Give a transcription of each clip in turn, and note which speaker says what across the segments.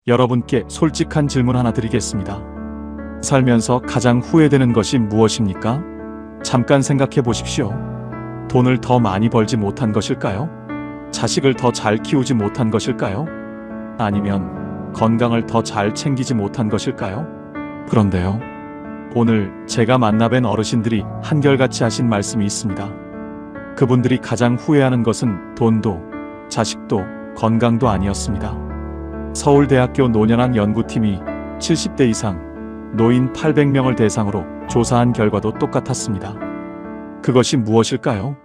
Speaker 1: 여러분께 솔직한 질문 하나 드리겠습니다. 살면서 가장 후회되는 것이 무엇입니까? 잠깐 생각해 보십시오. 돈을 더 많이 벌지 못한 것일까요? 자식을 더 잘 키우지 못한 것일까요? 아니면 건강을 더 잘 챙기지 못한 것일까요? 그런데요, 오늘 제가 만나뵌 어르신들이 한결같이 하신 말씀이 있습니다. 그분들이 가장 후회하는 것은 돈도, 자식도, 건강도 아니었습니다. 서울대학교 노년한 연구팀이 70대 이상 노인 800명을 대상으로 조사한 결과도 똑같았습니다. 그것이 무엇일까요?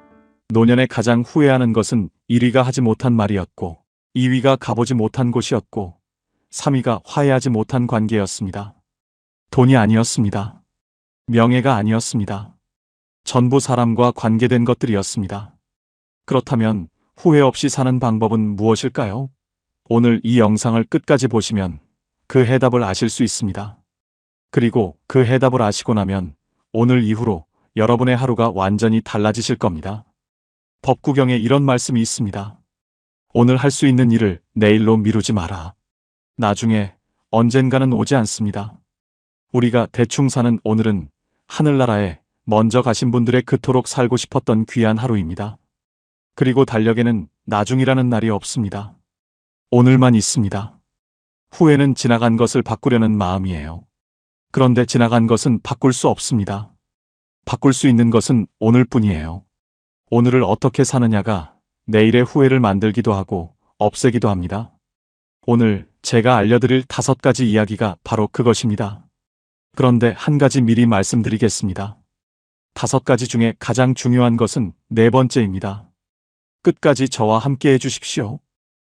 Speaker 1: 노년에 가장 후회하는 것은 1위가 하지 못한 말이었고, 2위가 가보지 못한 곳이었고, 3위가 화해하지 못한 관계였습니다. 돈이 아니었습니다. 명예가 아니었습니다. 전부 사람과 관계된 것들이었습니다. 그렇다면 후회 없이 사는 방법은 무엇일까요? 오늘 이 영상을 끝까지 보시면 그 해답을 아실 수 있습니다. 그리고 그 해답을 아시고 나면 오늘 이후로 여러분의 하루가 완전히 달라지실 겁니다. 법구경에 이런 말씀이 있습니다. 오늘 할 수 있는 일을 내일로 미루지 마라. 나중에 언젠가는 오지 않습니다. 우리가 대충 사는 오늘은 하늘나라에 먼저 가신 분들의 그토록 살고 싶었던 귀한 하루입니다. 그리고 달력에는 나중이라는 날이 없습니다. 오늘만 있습니다. 후회는 지나간 것을 바꾸려는 마음이에요. 그런데 지나간 것은 바꿀 수 없습니다. 바꿀 수 있는 것은 오늘뿐이에요. 오늘을 어떻게 사느냐가 내일의 후회를 만들기도 하고 없애기도 합니다. 오늘 제가 알려드릴 5가지 이야기가 바로 그것입니다. 그런데 한 가지 미리 말씀드리겠습니다. 5가지 중에 가장 중요한 것은 4번째입니다. 끝까지 저와 함께 해주십시오.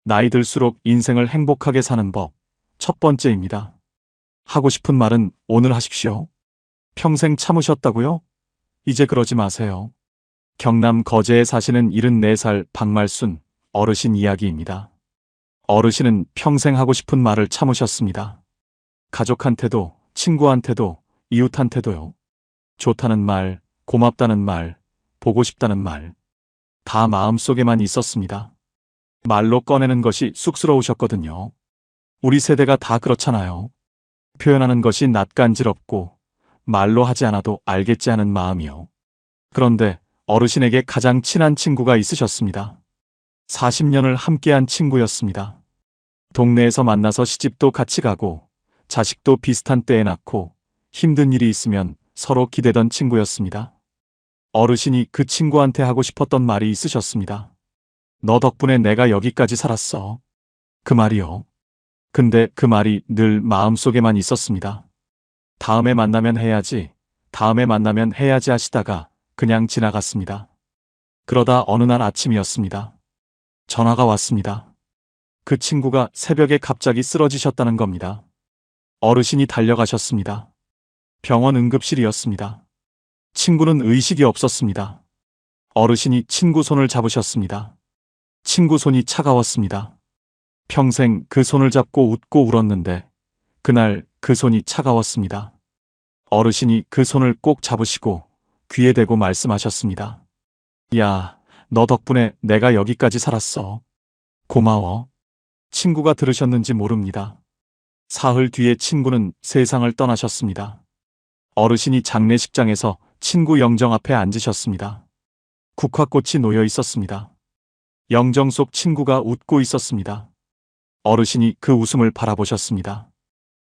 Speaker 1: 나이 들수록 인생을 행복하게 사는 법, 1번째입니다. 하고 싶은 말은 오늘 하십시오. 평생 참으셨다고요? 이제 그러지 마세요. 경남 거제에 사시는 74살 박말순 어르신 이야기입니다. 어르신은 평생 하고 싶은 말을 참으셨습니다. 가족한테도, 친구한테도, 이웃한테도요. 좋다는 말, 고맙다는 말, 보고 싶다는 말, 다 마음속에만 있었습니다. 말로 꺼내는 것이 쑥스러우셨거든요. 우리 세대가 다 그렇잖아요. 표현하는 것이 낯간지럽고 말로 하지 않아도 알겠지 하는 마음이요. 그런데 어르신에게 가장 친한 친구가 있으셨습니다. 40년을 함께한 친구였습니다. 동네에서 만나서 시집도 같이 가고 자식도 비슷한 때에 낳고 힘든 일이 있으면 서로 기대던 친구였습니다. 어르신이 그 친구한테 하고 싶었던 말이 있으셨습니다. 너 덕분에 내가 여기까지 살았어. 그 말이요. 근데 그 말이 늘 마음속에만 있었습니다. 다음에 만나면 해야지, 다음에 만나면 해야지 하시다가 그냥 지나갔습니다. 그러다 어느 날 아침이었습니다. 전화가 왔습니다. 그 친구가 새벽에 갑자기 쓰러지셨다는 겁니다. 어르신이 달려가셨습니다. 병원 응급실이었습니다. 친구는 의식이 없었습니다. 어르신이 친구 손을 잡으셨습니다. 친구 손이 차가웠습니다. 평생 그 손을 잡고 웃고 울었는데 그날 그 손이 차가웠습니다. 어르신이 그 손을 꼭 잡으시고 귀에 대고 말씀하셨습니다. 야, 너 덕분에 내가 여기까지 살았어. 고마워. 친구가 들으셨는지 모릅니다. 사흘 뒤에 친구는 세상을 떠나셨습니다. 어르신이 장례식장에서 친구 영정 앞에 앉으셨습니다. 국화꽃이 놓여 있었습니다. 영정 속 친구가 웃고 있었습니다. 어르신이 그 웃음을 바라보셨습니다.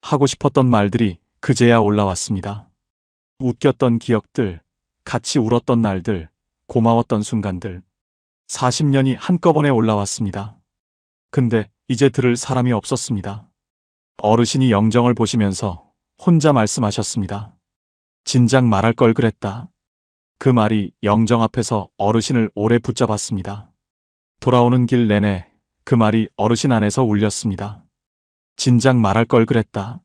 Speaker 1: 하고 싶었던 말들이 그제야 올라왔습니다. 웃겼던 기억들, 같이 울었던 날들, 고마웠던 순간들. 40년이 한꺼번에 올라왔습니다. 근데 이제 들을 사람이 없었습니다. 어르신이 영정을 보시면서 혼자 말씀하셨습니다. 진작 말할 걸 그랬다. 그 말이 영정 앞에서 어르신을 오래 붙잡았습니다. 돌아오는 길 내내 그 말이 어르신 안에서 울렸습니다. 진작 말할 걸 그랬다.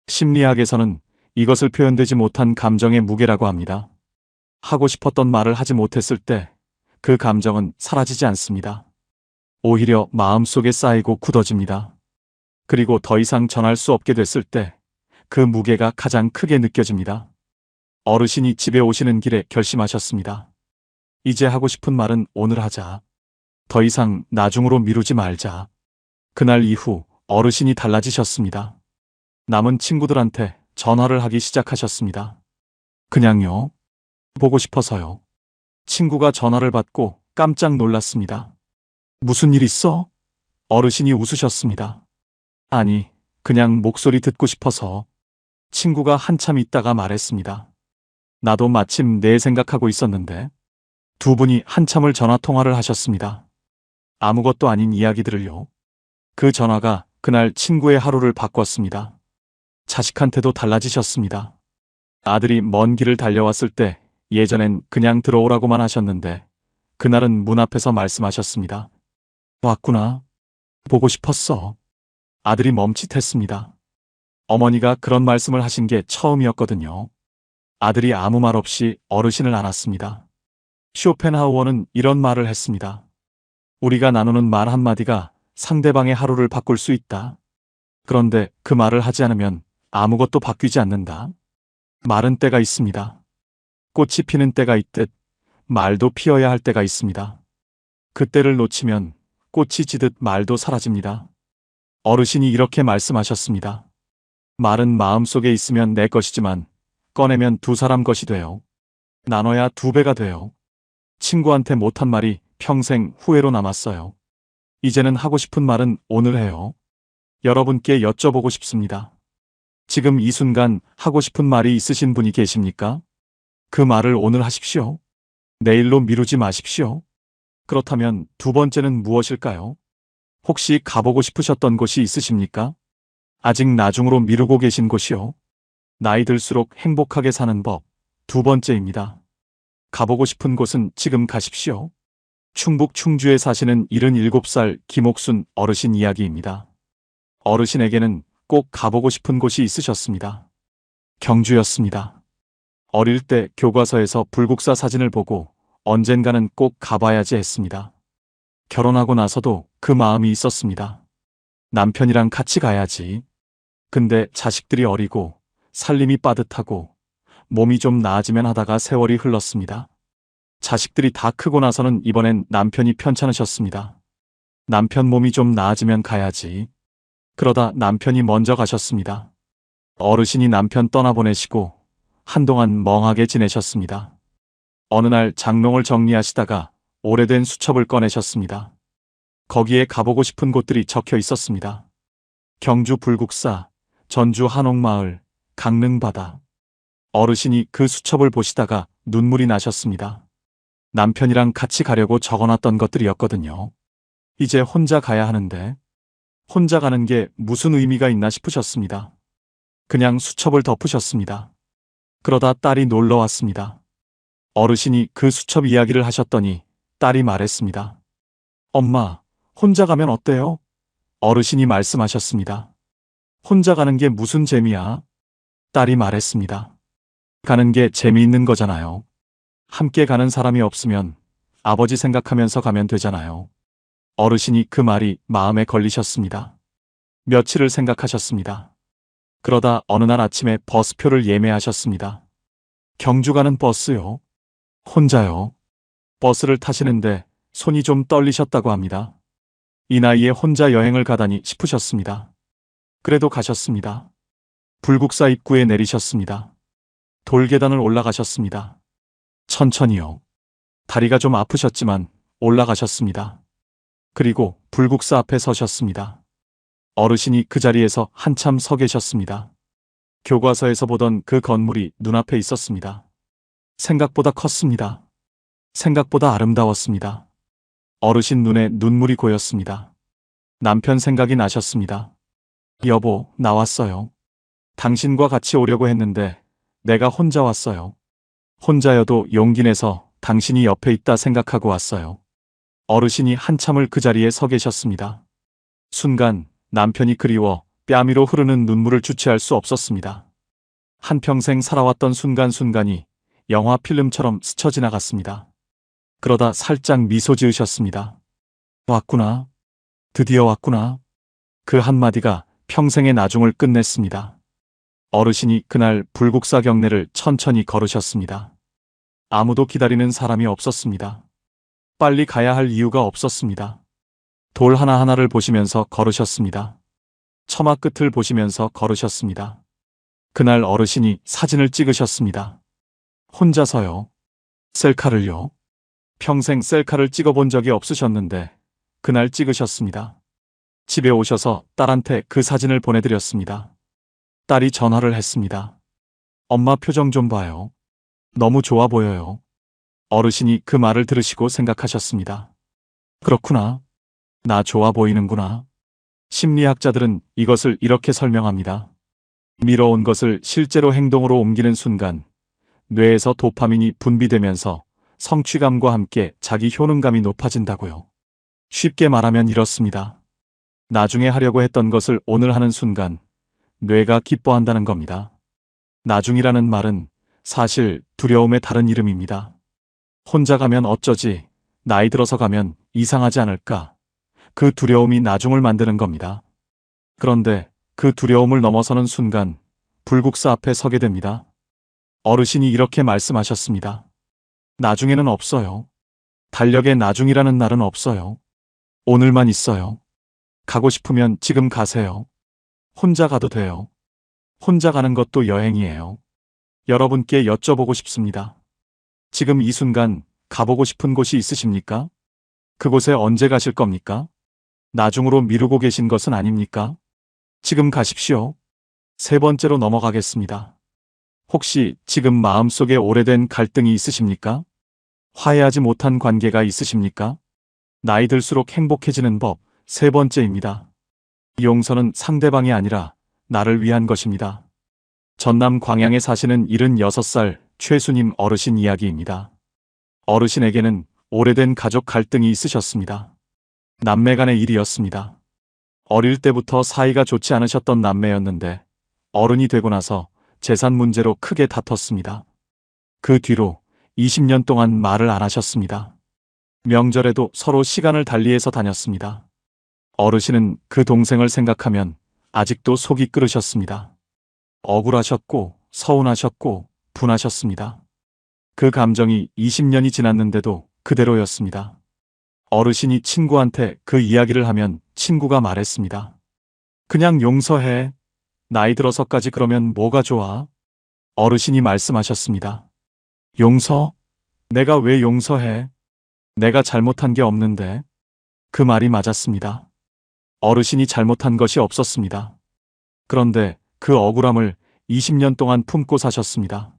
Speaker 1: 심리학에서는 이것을 표현되지 못한 감정의 무게라고 합니다. 하고 싶었던 말을 하지 못했을 때 그 감정은 사라지지 않습니다. 오히려 마음속에 쌓이고 굳어집니다. 그리고 더 이상 전할 수 없게 됐을 때 그 무게가 가장 크게 느껴집니다. 어르신이 집에 오시는 길에 결심하셨습니다. 이제 하고 싶은 말은 오늘 하자. 더 이상 나중으로 미루지 말자. 그날 이후 어르신이 달라지셨습니다. 남은 친구들한테 전화를 하기 시작하셨습니다. 그냥요. 보고 싶어서요. 친구가 전화를 받고 깜짝 놀랐습니다. 무슨 일 있어? 어르신이 웃으셨습니다. 아니, 그냥 목소리 듣고 싶어서. 친구가 한참 있다가 말했습니다. 나도 마침 내 생각하고 있었는데. 두 분이 한참을 전화 통화를 하셨습니다. 아무것도 아닌 이야기들을요. 그 전화가 그날 친구의 하루를 바꿨습니다. 자식한테도 달라지셨습니다. 아들이 먼 길을 달려왔을 때 예전엔 그냥 들어오라고만 하셨는데 그날은 문 앞에서 말씀하셨습니다. 왔구나. 보고 싶었어. 아들이 멈칫했습니다. 어머니가 그런 말씀을 하신 게 처음이었거든요. 아들이 아무 말 없이 어르신을 안았습니다. 쇼펜하우어는 이런 말을 했습니다. 우리가 나누는 말 한마디가 상대방의 하루를 바꿀 수 있다. 그런데 그 말을 하지 않으면 아무것도 바뀌지 않는다. 말은 때가 있습니다. 꽃이 피는 때가 있듯 말도 피어야 할 때가 있습니다. 그때를 놓치면 꽃이 지듯 말도 사라집니다. 어르신이 이렇게 말씀하셨습니다. 말은 마음속에 있으면 내 것이지만 꺼내면 두 사람 것이 돼요. 나눠야 두 배가 돼요. 친구한테 못한 말이 평생 후회로 남았어요. 이제는 하고 싶은 말은 오늘 해요. 여러분께 여쭤보고 싶습니다. 지금 이 순간 하고 싶은 말이 있으신 분이 계십니까? 그 말을 오늘 하십시오. 내일로 미루지 마십시오. 그렇다면 두 번째는 무엇일까요? 혹시 가보고 싶으셨던 곳이 있으십니까? 아직 나중으로 미루고 계신 곳이요. 나이 들수록 행복하게 사는 법, 두 번째입니다. 가보고 싶은 곳은 지금 가십시오. 충북 충주에 사시는 77살 김옥순 어르신 이야기입니다. 어르신에게는 꼭 가보고 싶은 곳이 있으셨습니다. 경주였습니다. 어릴 때 교과서에서 불국사 사진을 보고 언젠가는 꼭 가봐야지 했습니다. 결혼하고 나서도 그 마음이 있었습니다. 남편이랑 같이 가야지. 근데 자식들이 어리고 살림이 빠듯하고 몸이 좀 나아지면 하다가 세월이 흘렀습니다. 자식들이 다 크고 나서는 이번엔 남편이 편찮으셨습니다. 남편 몸이 좀 나아지면 가야지. 그러다 남편이 먼저 가셨습니다. 어르신이 남편 떠나보내시고 한동안 멍하게 지내셨습니다. 어느 날 장롱을 정리하시다가 오래된 수첩을 꺼내셨습니다. 거기에 가보고 싶은 곳들이 적혀 있었습니다. 경주 불국사, 전주 한옥마을, 강릉바다. 어르신이 그 수첩을 보시다가 눈물이 나셨습니다. 남편이랑 같이 가려고 적어놨던 것들이었거든요. 이제 혼자 가야 하는데 혼자 가는 게 무슨 의미가 있나 싶으셨습니다. 그냥 수첩을 덮으셨습니다. 그러다 딸이 놀러 왔습니다. 어르신이 그 수첩 이야기를 하셨더니 딸이 말했습니다. 엄마, 혼자 가면 어때요? 어르신이 말씀하셨습니다. 혼자 가는 게 무슨 재미야? 딸이 말했습니다. 가는 게 재미있는 거잖아요. 함께 가는 사람이 없으면 아버지 생각하면서 가면 되잖아요. 어르신이 그 말이 마음에 걸리셨습니다. 며칠을 생각하셨습니다. 그러다 어느 날 아침에 버스표를 예매하셨습니다. 경주 가는 버스요. 혼자요. 버스를 타시는데 손이 좀 떨리셨다고 합니다. 이 나이에 혼자 여행을 가다니 싶으셨습니다. 그래도 가셨습니다. 불국사 입구에 내리셨습니다. 돌계단을 올라가셨습니다. 천천히요. 다리가 좀 아프셨지만 올라가셨습니다. 그리고 불국사 앞에 서셨습니다. 어르신이 그 자리에서 한참 서 계셨습니다. 교과서에서 보던 그 건물이 눈앞에 있었습니다. 생각보다 컸습니다. 생각보다 아름다웠습니다. 어르신 눈에 눈물이 고였습니다. 남편 생각이 나셨습니다. 여보, 나왔어요. 당신과 같이 오려고 했는데 내가 혼자 왔어요. 혼자여도 용기 내서 당신이 옆에 있다 생각하고 왔어요. 어르신이 한참을 그 자리에 서 계셨습니다. 순간 남편이 그리워 뺨위로 흐르는 눈물을 주체할 수 없었습니다. 한평생 살아왔던 순간순간이 영화 필름처럼 스쳐 지나갔습니다. 그러다 살짝 미소 지으셨습니다. 왔구나. 드디어 왔구나. 그 한마디가 평생의 나중을 끝냈습니다. 어르신이 그날 불국사 경내를 천천히 걸으셨습니다. 아무도 기다리는 사람이 없었습니다. 빨리 가야 할 이유가 없었습니다. 돌 하나하나를 보시면서 걸으셨습니다. 처마 끝을 보시면서 걸으셨습니다. 그날 어르신이 사진을 찍으셨습니다. 혼자서요. 셀카를요. 평생 셀카를 찍어본 적이 없으셨는데 그날 찍으셨습니다. 집에 오셔서 딸한테 그 사진을 보내드렸습니다. 딸이 전화를 했습니다. 엄마 표정 좀 봐요. 너무 좋아 보여요. 어르신이 그 말을 들으시고 생각하셨습니다. 그렇구나. 나 좋아 보이는구나. 심리학자들은 이것을 이렇게 설명합니다. 미뤄온 것을 실제로 행동으로 옮기는 순간 뇌에서 도파민이 분비되면서 성취감과 함께 자기 효능감이 높아진다고요. 쉽게 말하면 이렇습니다. 나중에 하려고 했던 것을 오늘 하는 순간 뇌가 기뻐한다는 겁니다. 나중이라는 말은 사실 두려움의 다른 이름입니다. 혼자 가면 어쩌지, 나이 들어서 가면 이상하지 않을까, 그 두려움이 나중을 만드는 겁니다. 그런데 그 두려움을 넘어서는 순간 불국사 앞에 서게 됩니다. 어르신이 이렇게 말씀하셨습니다. 나중에는 없어요. 달력에 나중이라는 날은 없어요. 오늘만 있어요. 가고 싶으면 지금 가세요. 혼자 가도 돼요. 혼자 가는 것도 여행이에요. 여러분께 여쭤보고 싶습니다. 지금 이 순간 가보고 싶은 곳이 있으십니까? 그곳에 언제 가실 겁니까? 나중으로 미루고 계신 것은 아닙니까? 지금 가십시오. 세 번째로 넘어가겠습니다. 혹시 지금 마음속에 오래된 갈등이 있으십니까? 화해하지 못한 관계가 있으십니까? 나이 들수록 행복해지는 법 세 번째입니다. 용서는 상대방이 아니라 나를 위한 것입니다. 전남 광양에 사시는 76살 최수님 어르신 이야기입니다. 어르신에게는 오래된 가족 갈등이 있으셨습니다. 남매 간의 일이었습니다. 어릴 때부터 사이가 좋지 않으셨던 남매였는데 어른이 되고 나서 재산 문제로 크게 다퉜습니다. 그 뒤로 20년 동안 말을 안 하셨습니다. 명절에도 서로 시간을 달리해서 다녔습니다. 어르신은 그 동생을 생각하면 아직도 속이 끓으셨습니다. 억울하셨고 서운하셨고 분하셨습니다. 그 감정이 20년이 지났는데도 그대로였습니다. 어르신이 친구한테 그 이야기를 하면 친구가 말했습니다. 그냥 용서해. 나이 들어서까지 그러면 뭐가 좋아? 어르신이 말씀하셨습니다. 용서? 내가 왜 용서해? 내가 잘못한 게 없는데. 그 말이 맞았습니다. 어르신이 잘못한 것이 없었습니다. 그런데 그 억울함을 20년 동안 품고 사셨습니다.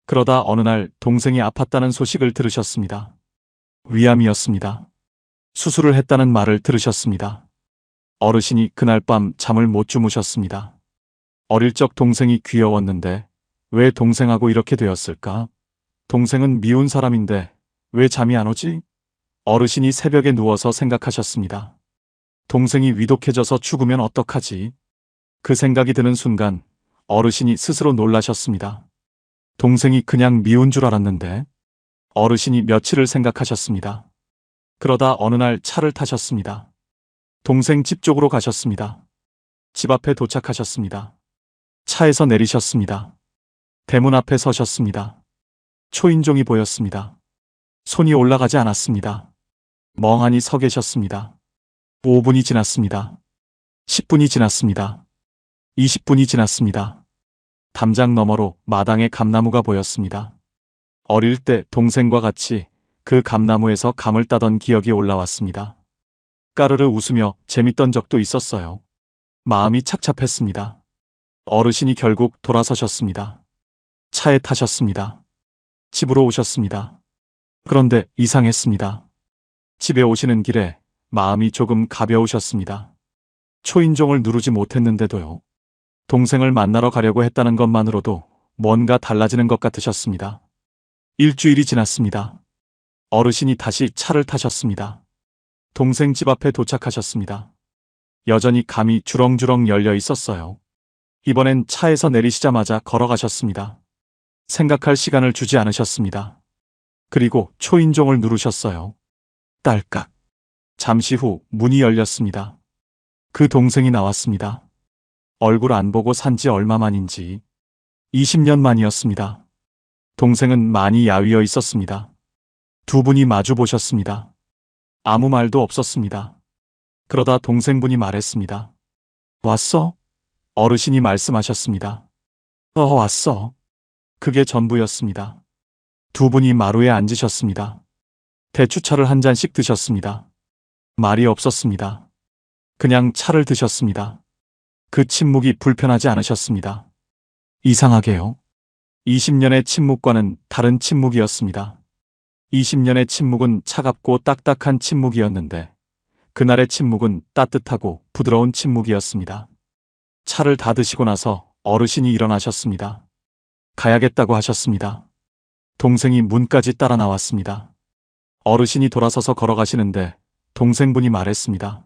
Speaker 1: 그러다 어느 날 동생이 아팠다는 소식을 들으셨습니다. 위암이었습니다. 수술을 했다는 말을 들으셨습니다. 어르신이 그날 밤 잠을 못 주무셨습니다. 어릴 적 동생이 귀여웠는데 왜 동생하고 이렇게 되었을까? 동생은 미운 사람인데 왜 잠이 안 오지? 어르신이 새벽에 누워서 생각하셨습니다. 동생이 위독해져서 죽으면 어떡하지? 그 생각이 드는 순간 어르신이 스스로 놀라셨습니다. 동생이 그냥 미운 줄 알았는데. 어르신이 며칠을 생각하셨습니다. 그러다 어느 날 차를 타셨습니다. 동생 집 쪽으로 가셨습니다. 집 앞에 도착하셨습니다. 차에서 내리셨습니다. 대문 앞에 서셨습니다. 초인종이 보였습니다. 손이 올라가지 않았습니다. 멍하니 서 계셨습니다. 5분이 지났습니다. 10분이 지났습니다. 20분이 지났습니다. 담장 너머로 마당에 감나무가 보였습니다. 어릴 때 동생과 같이 그 감나무에서 감을 따던 기억이 올라왔습니다. 까르르 웃으며 재밌던 적도 있었어요. 마음이 착잡했습니다. 어르신이 결국 돌아서셨습니다. 차에 타셨습니다. 집으로 오셨습니다. 그런데 이상했습니다. 집에 오시는 길에 마음이 조금 가벼우셨습니다. 초인종을 누르지 못했는데도요. 동생을 만나러 가려고 했다는 것만으로도 뭔가 달라지는 것 같으셨습니다. 일주일이 지났습니다. 어르신이 다시 차를 타셨습니다. 동생 집 앞에 도착하셨습니다. 여전히 감이 주렁주렁 열려 있었어요. 이번엔 차에서 내리시자마자 걸어가셨습니다. 생각할 시간을 주지 않으셨습니다. 그리고 초인종을 누르셨어요. 딸깍. 잠시 후 문이 열렸습니다. 그 동생이 나왔습니다. 얼굴 안 보고 산지 얼마 만인지 20년 만이었습니다. 동생은 많이 야위어 있었습니다. 두 분이 마주 보셨습니다. 아무 말도 없었습니다. 그러다 동생분이 말했습니다. 왔어? 어르신이 말씀하셨습니다. 왔어. 그게 전부였습니다. 두 분이 마루에 앉으셨습니다. 대추차를 한 잔씩 드셨습니다. 말이 없었습니다. 그냥 차를 드셨습니다. 그 침묵이 불편하지 않으셨습니다. 이상하게요. 20년의 침묵과는 다른 침묵이었습니다. 20년의 침묵은 차갑고 딱딱한 침묵이었는데 그날의 침묵은 따뜻하고 부드러운 침묵이었습니다. 차를 다 드시고 나서 어르신이 일어나셨습니다. 가야겠다고 하셨습니다. 동생이 문까지 따라 나왔습니다. 어르신이 돌아서서 걸어가시는데 동생분이 말했습니다.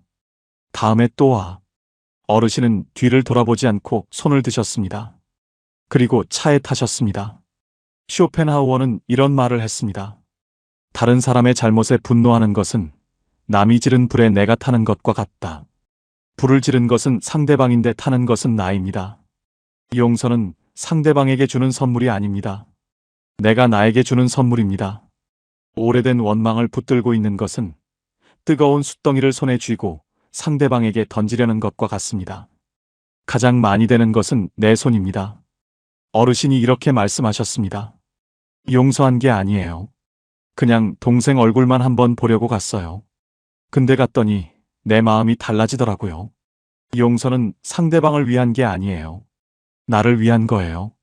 Speaker 1: 다음에 또 와. 어르신은 뒤를 돌아보지 않고 손을 드셨습니다. 그리고 차에 타셨습니다. 쇼펜하우어는 이런 말을 했습니다. 다른 사람의 잘못에 분노하는 것은 남이 지른 불에 내가 타는 것과 같다. 불을 지른 것은 상대방인데 타는 것은 나입니다. 용서는 상대방에게 주는 선물이 아닙니다. 내가 나에게 주는 선물입니다. 오래된 원망을 붙들고 있는 것은 뜨거운 숯덩이를 손에 쥐고 상대방에게 던지려는 것과 같습니다. 가장 많이 되는 것은 내 손입니다. 어르신이 이렇게 말씀하셨습니다. 용서한 게 아니에요. 그냥 동생 얼굴만 한번 보려고 갔어요. 근데 갔더니 내 마음이 달라지더라고요. 용서는 상대방을 위한 게 아니에요. 나를 위한 거예요.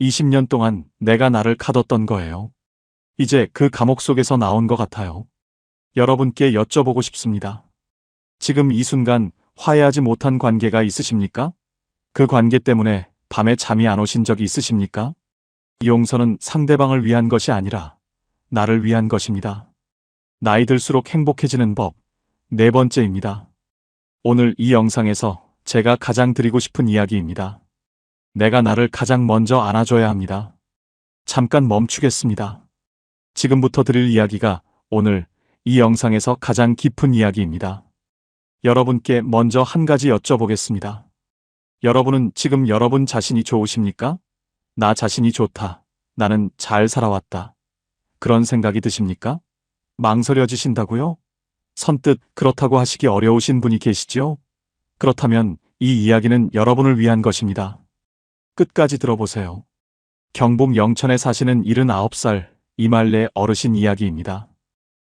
Speaker 1: 20년 동안 내가 나를 가뒀던 거예요. 이제 그 감옥 속에서 나온 것 같아요. 여러분께 여쭤보고 싶습니다. 지금 이 순간 화해하지 못한 관계가 있으십니까? 그 관계 때문에 밤에 잠이 안 오신 적이 있으십니까? 용서는 상대방을 위한 것이 아니라 나를 위한 것입니다. 나이 들수록 행복해지는 법, 네 번째입니다. 오늘 이 영상에서 제가 가장 드리고 싶은 이야기입니다. 내가 나를 가장 먼저 안아줘야 합니다. 잠깐 멈추겠습니다. 지금부터 드릴 이야기가 오늘 이 영상에서 가장 깊은 이야기입니다. 여러분께 먼저 한 가지 여쭤보겠습니다. 여러분은 지금 여러분 자신이 좋으십니까? 나 자신이 좋다. 나는 잘 살아왔다. 그런 생각이 드십니까? 망설여지신다고요? 선뜻 그렇다고 하시기 어려우신 분이 계시죠? 그렇다면 이 이야기는 여러분을 위한 것입니다. 끝까지 들어보세요. 경북 영천에 사시는 79살 이말래 어르신 이야기입니다.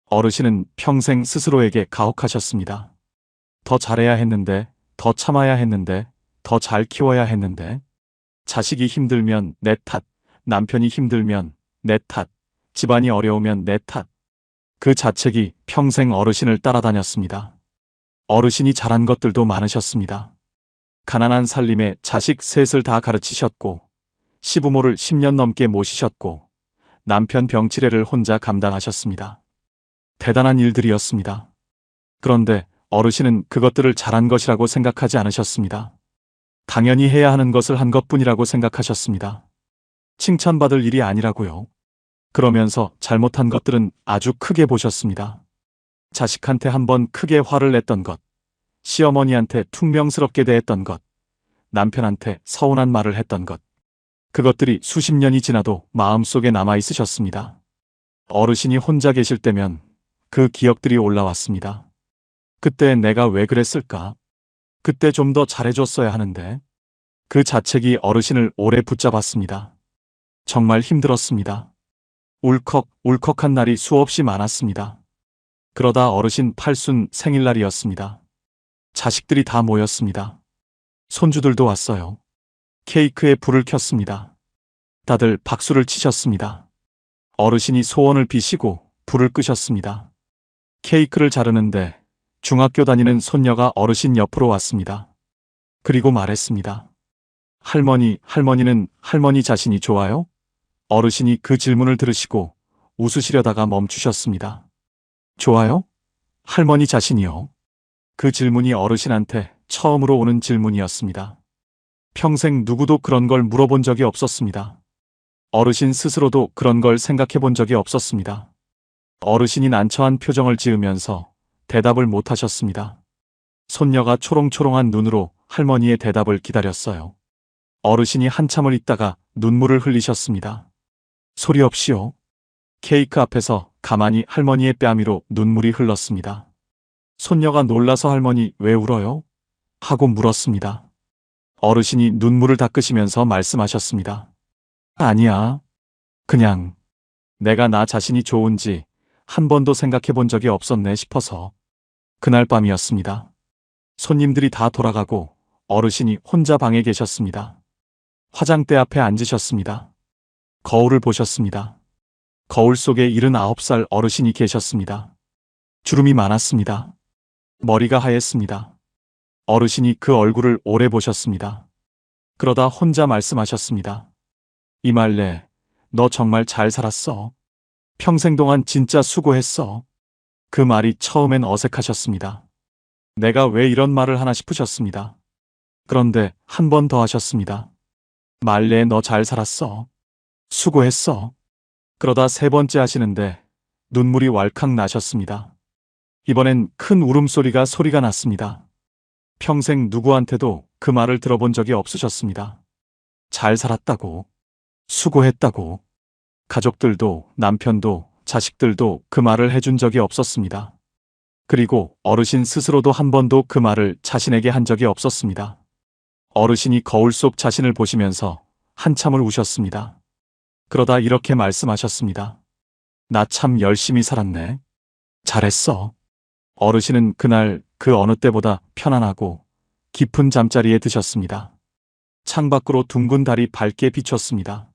Speaker 1: 어르신은 평생 스스로에게 가혹하셨습니다. 더 잘해야 했는데, 더 참아야 했는데, 더 잘 키워야 했는데, 자식이 힘들면 내 탓, 남편이 힘들면 내 탓, 집안이 어려우면 내 탓. 그 자책이 평생 어르신을 따라다녔습니다. 어르신이 잘한 것들도 많으셨습니다. 가난한 살림에 자식 셋을 다 가르치셨고, 시부모를 10년 넘게 모시셨고, 남편 병치레를 혼자 감당하셨습니다. 대단한 일들이었습니다. 그런데 어르신은 그것들을 잘한 것이라고 생각하지 않으셨습니다. 당연히 해야 하는 것을 한 것뿐이라고 생각하셨습니다. 칭찬받을 일이 아니라고요. 그러면서 잘못한 것들은 아주 크게 보셨습니다. 자식한테 한번 크게 화를 냈던 것, 시어머니한테 퉁명스럽게 대했던 것, 남편한테 서운한 말을 했던 것. 그것들이 수십 년이 지나도 마음속에 남아 있으셨습니다. 어르신이 혼자 계실 때면 그 기억들이 올라왔습니다. 그때 내가 왜 그랬을까? 그때 좀 더 잘해줬어야 하는데. 그 자책이 어르신을 오래 붙잡았습니다. 정말 힘들었습니다. 울컥울컥한 날이 수없이 많았습니다. 그러다 어르신 팔순 생일날이었습니다. 자식들이 다 모였습니다. 손주들도 왔어요. 케이크에 불을 켰습니다. 다들 박수를 치셨습니다. 어르신이 소원을 비시고 불을 끄셨습니다. 케이크를 자르는데 중학교 다니는 손녀가 어르신 옆으로 왔습니다. 그리고 말했습니다. 할머니는 할머니 자신이 좋아요? 어르신이 그 질문을 들으시고 웃으시려다가 멈추셨습니다. 좋아요? 할머니 자신이요? 그 질문이 어르신한테 처음으로 오는 질문이었습니다. 평생 누구도 그런 걸 물어본 적이 없었습니다. 어르신 스스로도 그런 걸 생각해 본 적이 없었습니다. 어르신이 난처한 표정을 지으면서 대답을 못 하셨습니다. 손녀가 초롱초롱한 눈으로 할머니의 대답을 기다렸어요. 어르신이 한참을 있다가 눈물을 흘리셨습니다. 소리 없이요. 케이크 앞에서 가만히 할머니의 뺨 위로 눈물이 흘렀습니다. 손녀가 놀라서 할머니 왜 울어요? 하고 물었습니다. 어르신이 눈물을 닦으시면서 말씀하셨습니다. 아니야. 그냥 내가 나 자신이 좋은지 한 번도 생각해 본 적이 없었네 싶어서. 그날 밤이었습니다. 손님들이 다 돌아가고 어르신이 혼자 방에 계셨습니다. 화장대 앞에 앉으셨습니다. 거울을 보셨습니다. 거울 속에 79살 어르신이 계셨습니다. 주름이 많았습니다. 머리가 하였습니다. 어르신이 그 얼굴을 오래 보셨습니다. 그러다 혼자 말씀하셨습니다. 이말래, 너 정말 잘 살았어. 평생 동안 진짜 수고했어. 그 말이 처음엔 어색하셨습니다. 내가 왜 이런 말을 하나 싶으셨습니다. 그런데 한 번 더 하셨습니다. 말래, 너 잘 살았어. 수고했어. 그러다 세 번째 하시는데 눈물이 왈칵 나셨습니다. 이번엔 큰 울음소리가 났습니다. 평생 누구한테도 그 말을 들어본 적이 없으셨습니다. 잘 살았다고, 수고했다고. 가족들도 남편도 자식들도 그 말을 해준 적이 없었습니다. 그리고 어르신 스스로도 한 번도 그 말을 자신에게 한 적이 없었습니다. 어르신이 거울 속 자신을 보시면서 한참을 우셨습니다. 그러다 이렇게 말씀하셨습니다. 나 참 열심히 살았네. 잘했어. 어르신은 그날 그 어느 때보다 편안하고 깊은 잠자리에 드셨습니다. 창밖으로 둥근 달이 밝게 비쳤습니다.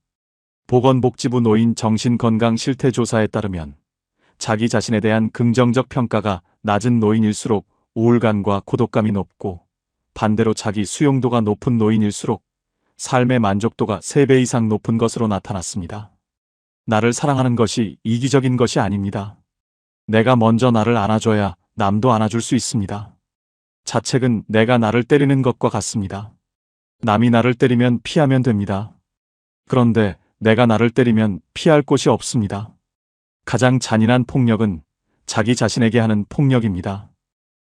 Speaker 1: 보건복지부 노인 정신건강실태조사에 따르면 자기 자신에 대한 긍정적 평가가 낮은 노인일수록 우울감과 고독감이 높고 반대로 자기 수용도가 높은 노인일수록 삶의 만족도가 3배 이상 높은 것으로 나타났습니다. 나를 사랑하는 것이 이기적인 것이 아닙니다. 내가 먼저 나를 안아줘야 남도 안아줄 수 있습니다. 자책은 내가 나를 때리는 것과 같습니다. 남이 나를 때리면 피하면 됩니다. 그런데 내가 나를 때리면 피할 곳이 없습니다. 가장 잔인한 폭력은 자기 자신에게 하는 폭력입니다.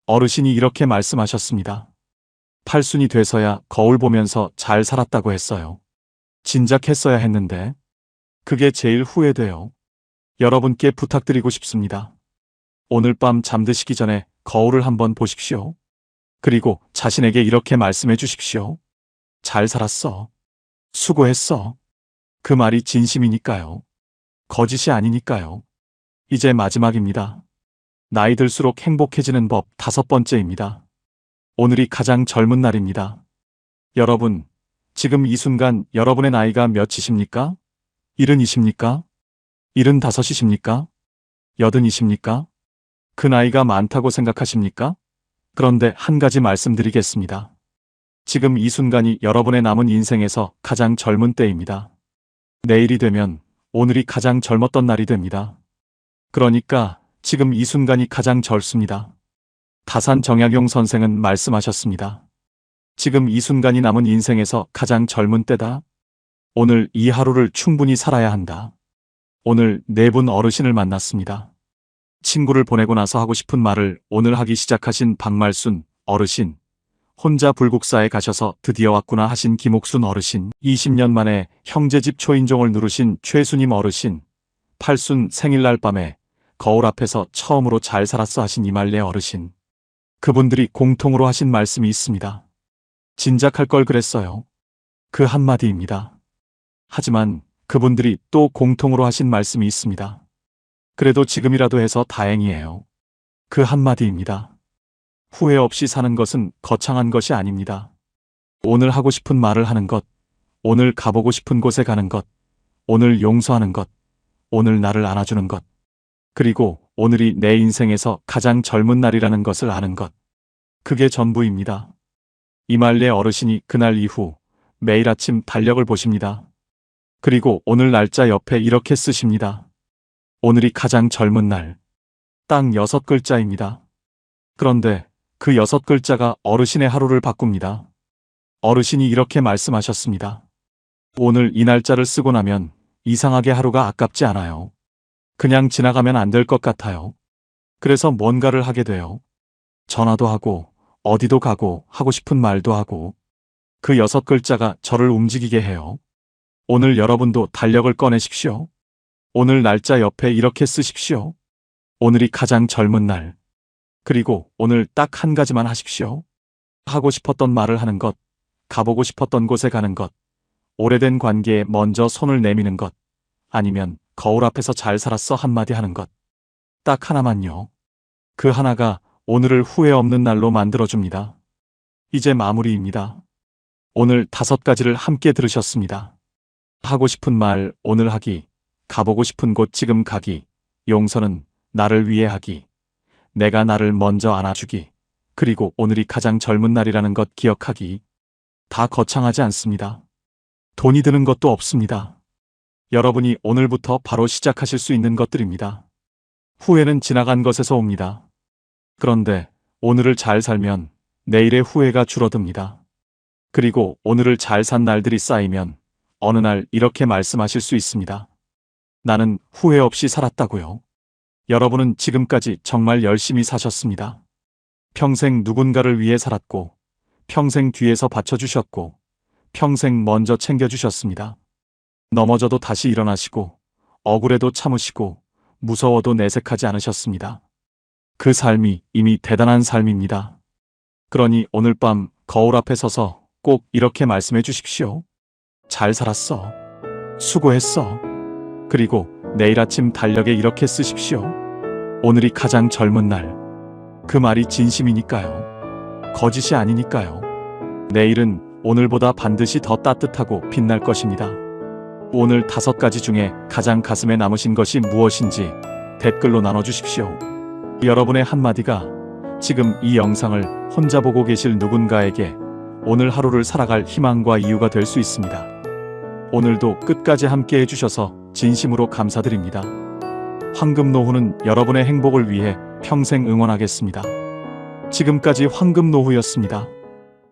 Speaker 1: 어르신이 이렇게 말씀하셨습니다. 팔순이 돼서야 거울 보면서 잘 살았다고 했어요. 진작 했어야 했는데 그게 제일 후회돼요. 여러분께 부탁드리고 싶습니다. 오늘 밤 잠드시기 전에 거울을 한번 보십시오. 그리고 자신에게 이렇게 말씀해 주십시오. 잘 살았어. 수고했어. 그 말이 진심이니까요. 거짓이 아니니까요. 이제 마지막입니다. 나이 들수록 행복해지는 법 5번째입니다. 오늘이 가장 젊은 날입니다. 여러분, 지금 이 순간 여러분의 나이가 몇이십니까? 70이십니까? 75이십니까? 80이십니까? 그 나이가 많다고 생각하십니까? 그런데 한 가지 말씀드리겠습니다. 지금 이 순간이 여러분의 남은 인생에서 가장 젊은 때입니다. 내일이 되면 오늘이 가장 젊었던 날이 됩니다. 그러니까 지금 이 순간이 가장 젊습니다. 다산 정약용 선생은 말씀하셨습니다. 지금 이 순간이 남은 인생에서 가장 젊은 때다. 오늘 이 하루를 충분히 살아야 한다. 오늘 4분 어르신을 만났습니다. 친구를 보내고 나서 하고 싶은 말을 오늘 하기 시작하신 박말순 어르신, 혼자 불국사에 가셔서 드디어 왔구나 하신 김옥순 어르신, 20년 만에 형제집 초인종을 누르신 최수님 어르신, 팔순 생일날 밤에 거울 앞에서 처음으로 잘 살았어 하신 이말래 어르신. 그분들이 공통으로 하신 말씀이 있습니다. 진작 할 걸 그랬어요. 그 한마디입니다. 하지만 그분들이 또 공통으로 하신 말씀이 있습니다. 그래도 지금이라도 해서 다행이에요. 그 한마디입니다. 후회 없이 사는 것은 거창한 것이 아닙니다. 오늘 하고 싶은 말을 하는 것, 오늘 가보고 싶은 곳에 가는 것, 오늘 용서하는 것, 오늘 나를 안아주는 것, 그리고 오늘이 내 인생에서 가장 젊은 날이라는 것을 아는 것. 그게 전부입니다. 이말래 어르신이 그날 이후 매일 아침 달력을 보십니다. 그리고 오늘 날짜 옆에 이렇게 쓰십니다. 오늘이 가장 젊은 날. 딱 6글자입니다. 그런데 그 6글자가 어르신의 하루를 바꿉니다. 어르신이 이렇게 말씀하셨습니다. 오늘 이 날짜를 쓰고 나면 이상하게 하루가 아깝지 않아요. 그냥 지나가면 안 될 것 같아요. 그래서 뭔가를 하게 돼요. 전화도 하고 어디도 가고 하고 싶은 말도 하고. 그 6글자가 저를 움직이게 해요. 오늘 여러분도 달력을 꺼내십시오. 오늘 날짜 옆에 이렇게 쓰십시오. 오늘이 가장 젊은 날. 그리고 오늘 딱 한 가지만 하십시오. 하고 싶었던 말을 하는 것, 가보고 싶었던 곳에 가는 것, 오래된 관계에 먼저 손을 내미는 것, 아니면 거울 앞에서 잘 살았어 한마디 하는 것. 딱 하나만요. 그 하나가 오늘을 후회 없는 날로 만들어줍니다. 이제 마무리입니다. 오늘 5가지를 함께 들으셨습니다. 하고 싶은 말 오늘 하기, 가보고 싶은 곳 지금 가기, 용서는 나를 위해 하기, 내가 나를 먼저 안아주기, 그리고 오늘이 가장 젊은 날이라는 것 기억하기. 다 거창하지 않습니다. 돈이 드는 것도 없습니다. 여러분이 오늘부터 바로 시작하실 수 있는 것들입니다. 후회는 지나간 것에서 옵니다. 그런데 오늘을 잘 살면 내일의 후회가 줄어듭니다. 그리고 오늘을 잘 산 날들이 쌓이면 어느 날 이렇게 말씀하실 수 있습니다. 나는 후회 없이 살았다고요. 여러분은 지금까지 정말 열심히 사셨습니다. 평생 누군가를 위해 살았고, 평생 뒤에서 받쳐주셨고, 평생 먼저 챙겨주셨습니다. 넘어져도 다시 일어나시고, 억울해도 참으시고, 무서워도 내색하지 않으셨습니다. 그 삶이 이미 대단한 삶입니다. 그러니 오늘 밤 거울 앞에 서서 꼭 이렇게 말씀해 주십시오. 잘 살았어. 수고했어. 그리고 내일 아침 달력에 이렇게 쓰십시오. 오늘이 가장 젊은 날. 그 말이 진심이니까요. 거짓이 아니니까요. 내일은 오늘보다 반드시 더 따뜻하고 빛날 것입니다. 오늘 5가지 중에 가장 가슴에 남으신 것이 무엇인지 댓글로 나눠주십시오. 여러분의 한마디가 지금 이 영상을 혼자 보고 계실 누군가에게 오늘 하루를 살아갈 희망과 이유가 될 수 있습니다. 오늘도 끝까지 함께 해주셔서 진심으로 감사드립니다. 황금노후는 여러분의 행복을 위해 평생 응원하겠습니다. 지금까지 황금노후였습니다.